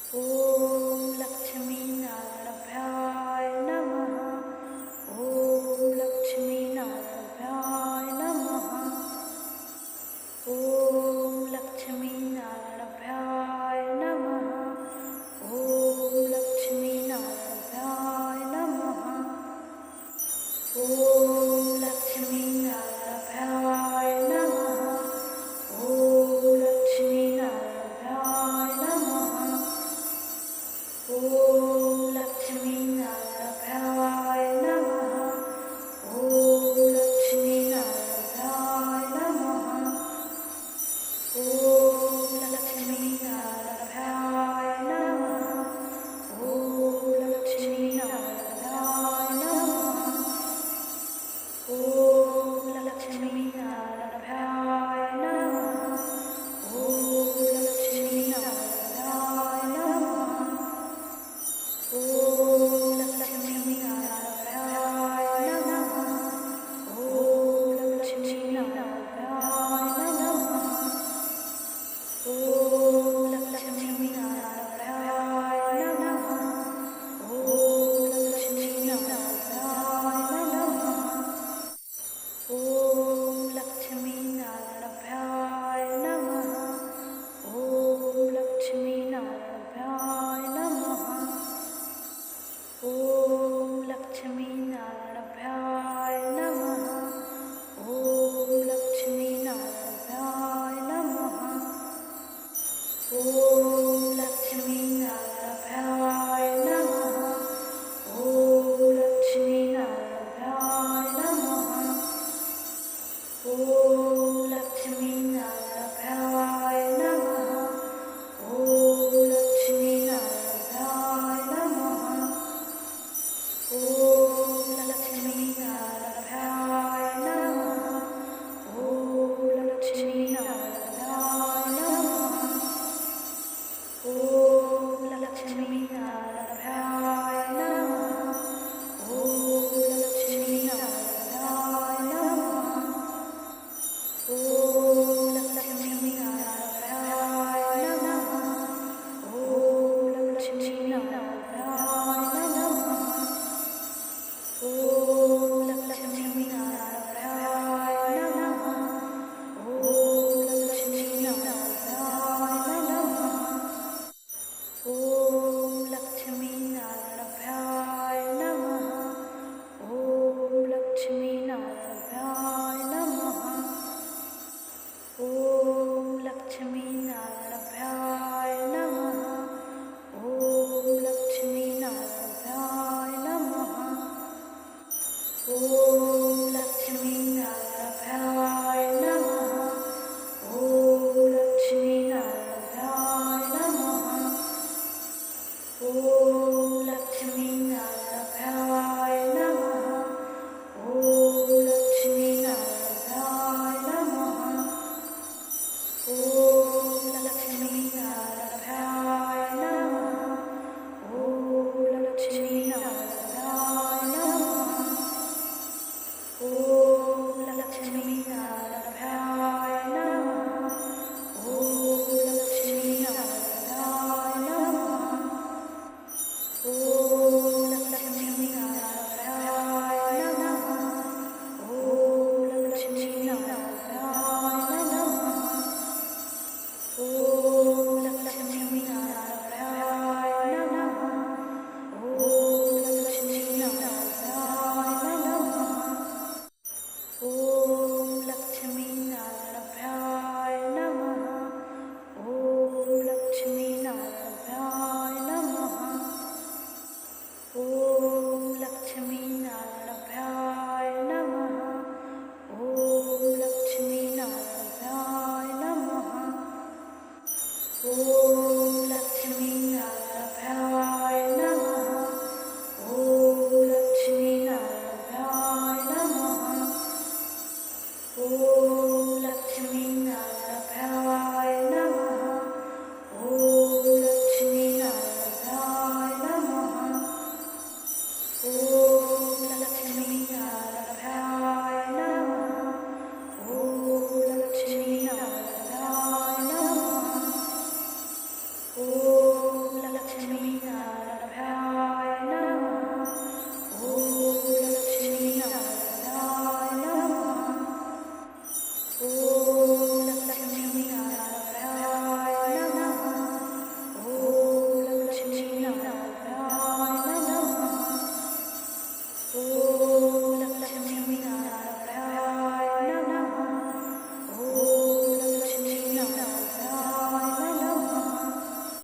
ॐ लक्ष्मीनारायणाभ्याय नमः। ॐ लक्ष्मीनारायणाभ्याय नमः। ॐ लक्ष्मीनारायणाभ्याय नमः। ॐ लक्ष्मीनारायणाभ्याय नमः। ॐ लक्ष्मीनारायणाभ्याय नमः। ॐ लक्ष्मीनारायणाभ्याय नमः। ॐ लक्ष्मीनारायणाभ्याय नमः। ॐ लक्ष्मीनारायणाभ्याय नमः। ॐ लक्ष्मीनारायणाभ्याय नमः। ॐ लक्ष्मीनारायणाय नमः। ॐ लक्ष्मीनारायणाभ्याय नमः। ॐ लक्ष्मीनारायणाय नमः। ॐ लक्ष्मीनारायणाय नमः। ॐ लक्ष्मीनारायणाय नमः। ॐ लक्ष्मीनारायणाय नमः। ॐ लक्ष्मीनारायणाय नमः। ॐ लक्ष्मीनारायणाभ्याय नमः। ॐ लक्ष्मीनारायणाभ्याय नमः। ॐ लक्ष्मीनारायणाभ्याय नमः। ॐ लक्ष्मीनारायणाय नमः। ॐ लक्ष्मीनारायणाभ्याय नमः। ॐ लक्ष्मीनारायणाय नमः। ॐ लक्ष्मीनारायणाय नमः। ॐ लक्ष्मीनारायणाय नमः। ॐ लक्ष्मीनारायणाय नमः। ॐ लक्ष्मीनारायणाय नमः। ॐ लक्ष्मीनारायणाय नमः। ॐ लक्ष्मीनारायणाय नमः। ॐ लक्ष्मीनारायणाय नमः। ॐ लक्ष्मीनारायणाय नमः। ॐ लक्ष्मीनारायणाय नमः। ॐ लक्ष्मीनारायणाय नमः। लक्ष्मी